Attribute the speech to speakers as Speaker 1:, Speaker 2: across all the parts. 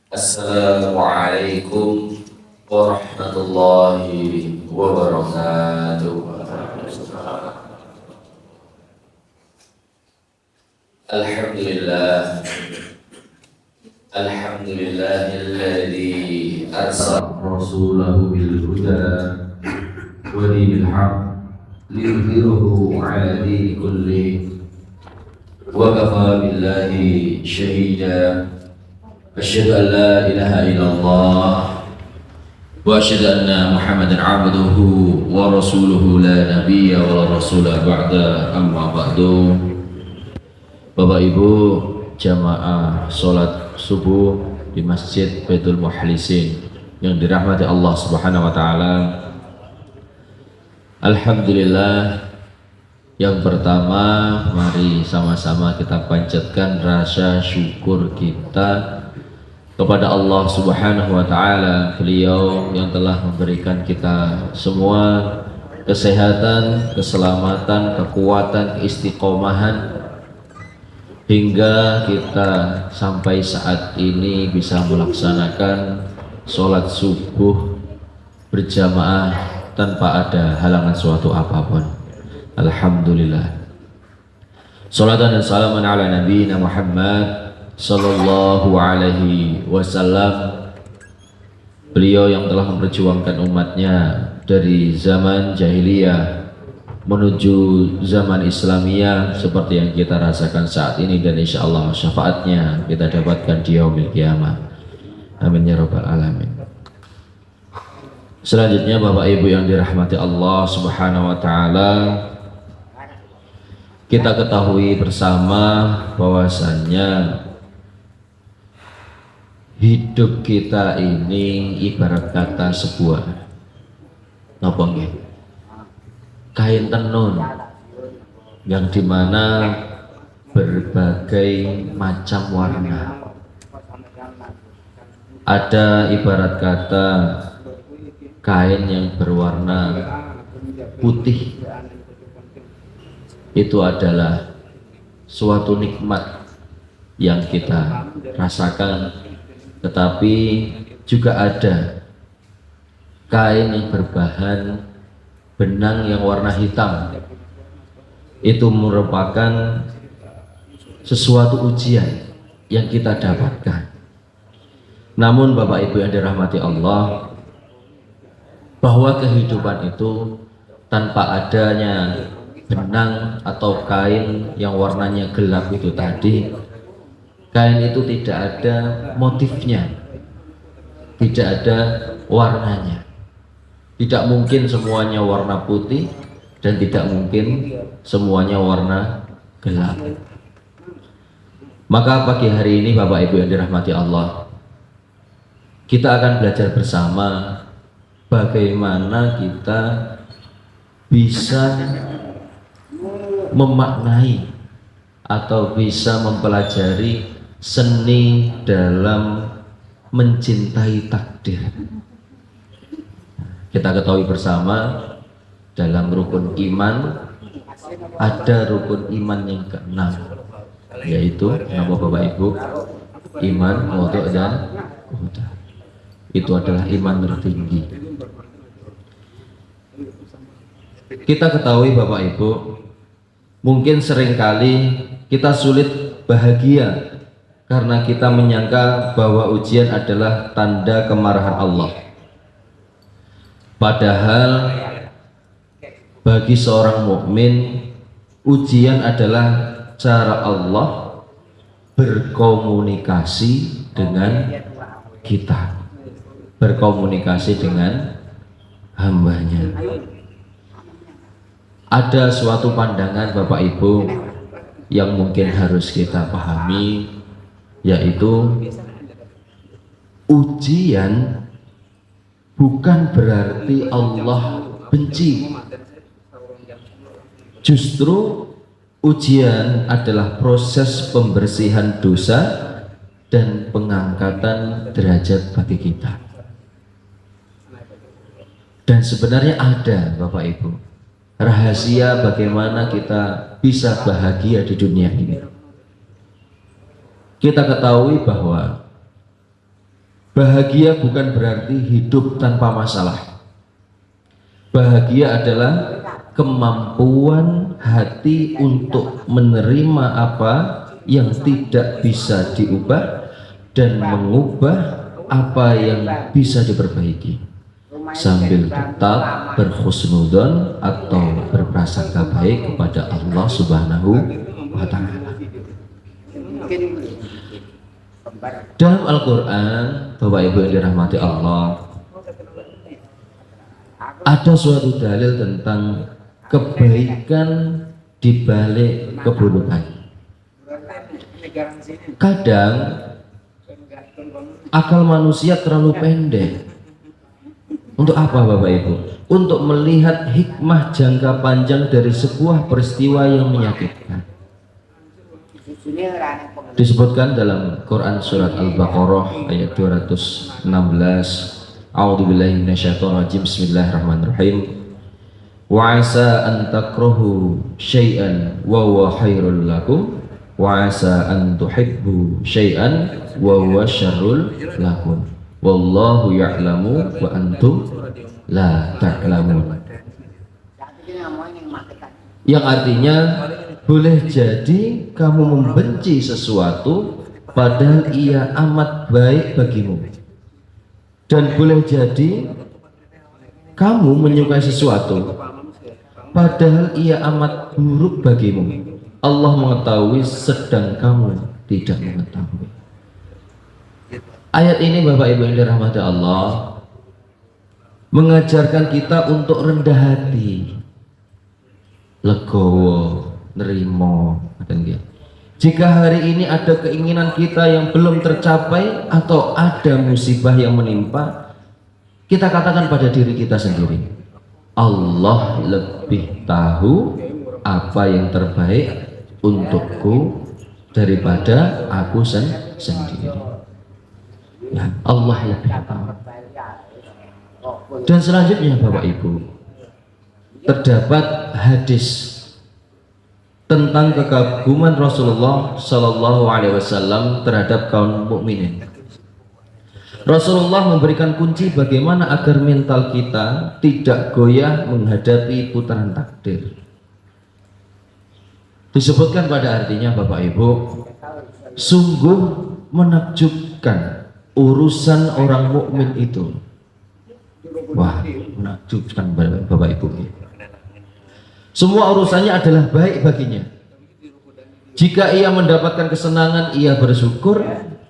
Speaker 1: Assalamualaikum warahmatullahi wabarakatuh. Alhamdulillah, alhamdulillahilladzi arsala rasulahu bil huda wa dinil haqq liyudhhirahu 'ala dini kulli wa kafa billahi shahida. Asyhadu an la ilaha illallah wa asyhadu anna Muhammadan abduhu wa rasuluhu la nabiyya wa la rasula ba'da, amma ba'du. Bapak Ibu jamaah salat subuh di Masjid Baitul Mukhlisin yang dirahmati Allah Subhanahu wa taala. Alhamdulillah, yang pertama mari sama-sama kita panjatkan rasa syukur kita kepada Allah Subhanahu wa taala, beliau yang telah memberikan kita semua kesehatan, keselamatan, kekuatan, istiqomahan hingga kita sampai saat ini bisa melaksanakan sholat subuh berjamaah tanpa ada halangan suatu apapun. Alhamdulillah. Salatan dan salaman ala nabiyina Muhammad sallallahu alaihi wasallam, beliau yang telah memperjuangkan umatnya dari zaman jahiliyah menuju zaman Islamiyah seperti yang kita rasakan saat ini, dan insya Allah syafaatnya kita dapatkan di yaumil qiyamah. Amin ya rabbal alamin. Selanjutnya Bapak Ibu yang dirahmati Allah Subhanahu wa taala, kita ketahui bersama bahwasannya hidup kita ini ibarat kata sebuah napa nggih, kain tenun yang dimana berbagai macam warna. Ada ibarat kata kain yang berwarna putih, itu adalah suatu nikmat yang kita rasakan. Tetapi juga ada kain yang berbahan benang yang warna hitam, itu merupakan sesuatu ujian yang kita dapatkan. Namun Bapak Ibu yang dirahmati Allah, bahwa kehidupan itu tanpa adanya benang atau kain yang warnanya gelap itu tadi, kain itu tidak ada motifnya, tidak ada warnanya. Tidak mungkin semuanya warna putih dan tidak mungkin semuanya warna gelap. Maka pagi hari ini Bapak Ibu yang dirahmati Allah, kita akan belajar bersama bagaimana kita bisa memaknai atau bisa mempelajari seni dalam mencintai takdir. Kita ketahui bersama dalam rukun iman ada rukun iman yang keenam, yaitu nama Bapak Ibu, iman, wudhu dan huda. Itu adalah iman tertinggi. Kita ketahui Bapak Ibu, mungkin seringkali kita sulit bahagia karena kita menyangka bahwa ujian adalah tanda kemarahan Allah. Padahal bagi seorang mukmin, ujian adalah cara Allah berkomunikasi dengan kita, berkomunikasi dengan hambanya. Ada suatu pandangan Bapak Ibu yang mungkin harus kita pahami, yaitu ujian bukan berarti Allah benci. Justru ujian adalah proses pembersihan dosa dan pengangkatan derajat bagi kita. Dan sebenarnya ada Bapak Ibu rahasia bagaimana kita bisa bahagia di dunia ini. Kita ketahui bahwa
Speaker 2: Bahagia bukan berarti hidup tanpa masalah. Bahagia adalah kemampuan hati untuk menerima apa yang tidak bisa diubah dan mengubah apa yang bisa diperbaiki, sambil tetap berhusnudzon atau berprasangka baik kepada Allah Subhanahu wa Ta'ala. Dalam Al-Quran, Bapak Ibu yang dirahmati Allah, ada suatu dalil tentang kebaikan di balik keburukan. Kadang akal manusia terlalu pendek. Untuk apa Bapak Ibu? Untuk melihat hikmah jangka panjang dari sebuah peristiwa yang menyakitkan. Disebutkan dalam Quran surat Al-Baqarah ayat 216. A'udzubillahi minasyaitonirrajim. Bismillahirrahmanirrahim. Wa 'asa an takrahu syai'an wa huwa khairul lakum wa 'asa an tuhibbu syai'an wa huwa syarrul lakum. Wallahu ya'lamu wa antum la ta'lamun. Yang artinya, boleh jadi kamu membenci sesuatu padahal ia amat baik bagimu, dan boleh jadi kamu menyukai sesuatu padahal ia amat buruk bagimu. Allah mengetahui sedang kamu tidak mengetahui. Ayat ini Bapak Ibu yang dirahmati Allah mengajarkan kita untuk rendah hati, legowo, nerimo. Jika hari ini ada keinginan kita yang belum tercapai atau ada musibah yang menimpa, kita katakan pada diri kita sendiri, Allah lebih tahu apa yang terbaik untukku daripada aku sendiri. Ya, Allah lebih tahu. Dan selanjutnya Bapak Ibu, terdapat hadis tentang kekaguman Rasulullah Shallallahu Alaihi Wasallam terhadap kaum mukminin. Rasulullah memberikan kunci bagaimana agar mental kita tidak goyah menghadapi putaran takdir. Disebutkan pada artinya Bapak Ibu, sungguh menakjubkan urusan orang mukmin itu. Wah, menakjubkan Bapak Ibu. Semua urusannya adalah baik baginya. Jika ia mendapatkan kesenangan, ia bersyukur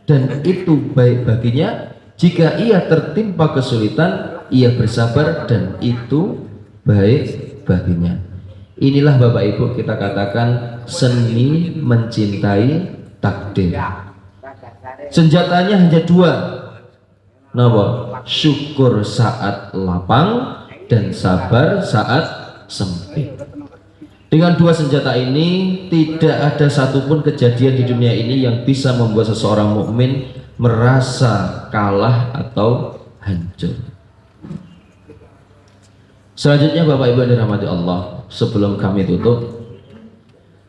Speaker 2: dan itu baik baginya. Jika ia tertimpa kesulitan, ia bersabar dan itu baik baginya. Inilah Bapak Ibu kita katakan seni mencintai takdir. Senjatanya hanya dua. Napa? Syukur saat lapang dan sabar saat sempit. Dengan dua senjata ini, tidak ada satupun kejadian di dunia ini yang bisa membuat seseorang mukmin merasa kalah atau hancur. Selanjutnya Bapak Ibu yang dirahmati Allah, sebelum kami tutup,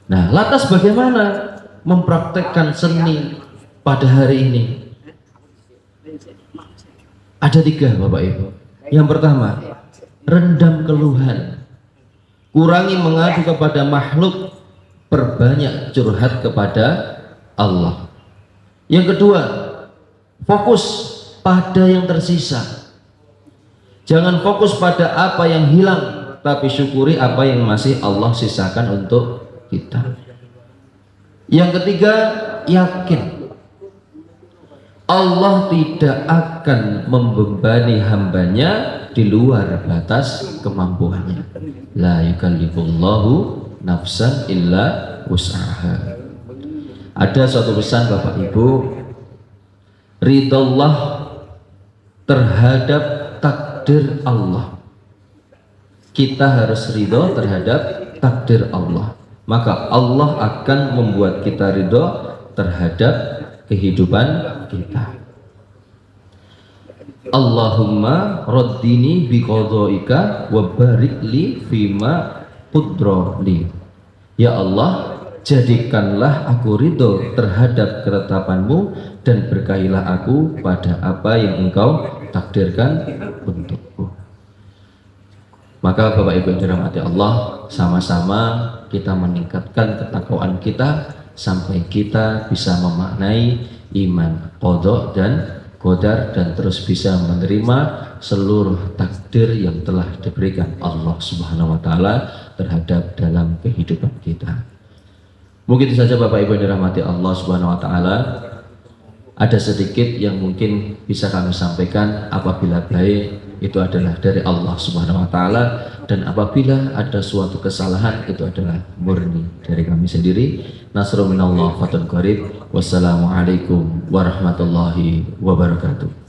Speaker 2: nah lantas bagaimana mempraktekkan seni pada hari ini? Ada tiga Bapak Ibu. Yang pertama, rendam keluhan, kurangi mengadu kepada makhluk, perbanyak curhat kepada Allah. Yang kedua, fokus pada yang tersisa. Jangan fokus pada apa yang hilang, tapi syukuri apa yang masih Allah sisakan untuk kita. Yang ketiga, yakin Allah tidak akan membebani hambanya di luar batas kemampuannya. La yukallifullahu nafsan illa wus'aha. Ada suatu pesan Bapak Ibu, ridallah terhadap takdir Allah. Kita harus ridho terhadap takdir Allah, maka Allah akan membuat kita ridho terhadap kehidupan kita. Allahumma raddini biqadhaika wa barik li fima qudra li. Ya Allah, Jadikanlah aku ridho terhadap ketetapanmu dan berkahilah aku pada apa yang engkau takdirkan untukku. Maka Bapak Ibu yang dirahmati Allah, sama-sama kita meningkatkan ketakwaan kita sampai kita bisa memaknai iman qadha dan qadar dan terus bisa menerima seluruh takdir yang telah diberikan Allah Subhanahu wa taala terhadap dalam kehidupan kita. Mungkin saja Bapak Ibu yang dirahmati Allah Subhanahu wa taala, ada sedikit yang mungkin bisa kami sampaikan. Apabila baik itu adalah dari Allah Subhanahu wa taala, dan apabila ada suatu kesalahan itu adalah murni dari kami sendiri. Nasrun minallah fatun qarib. Wassalamualaikum warahmatullahi wabarakatuh.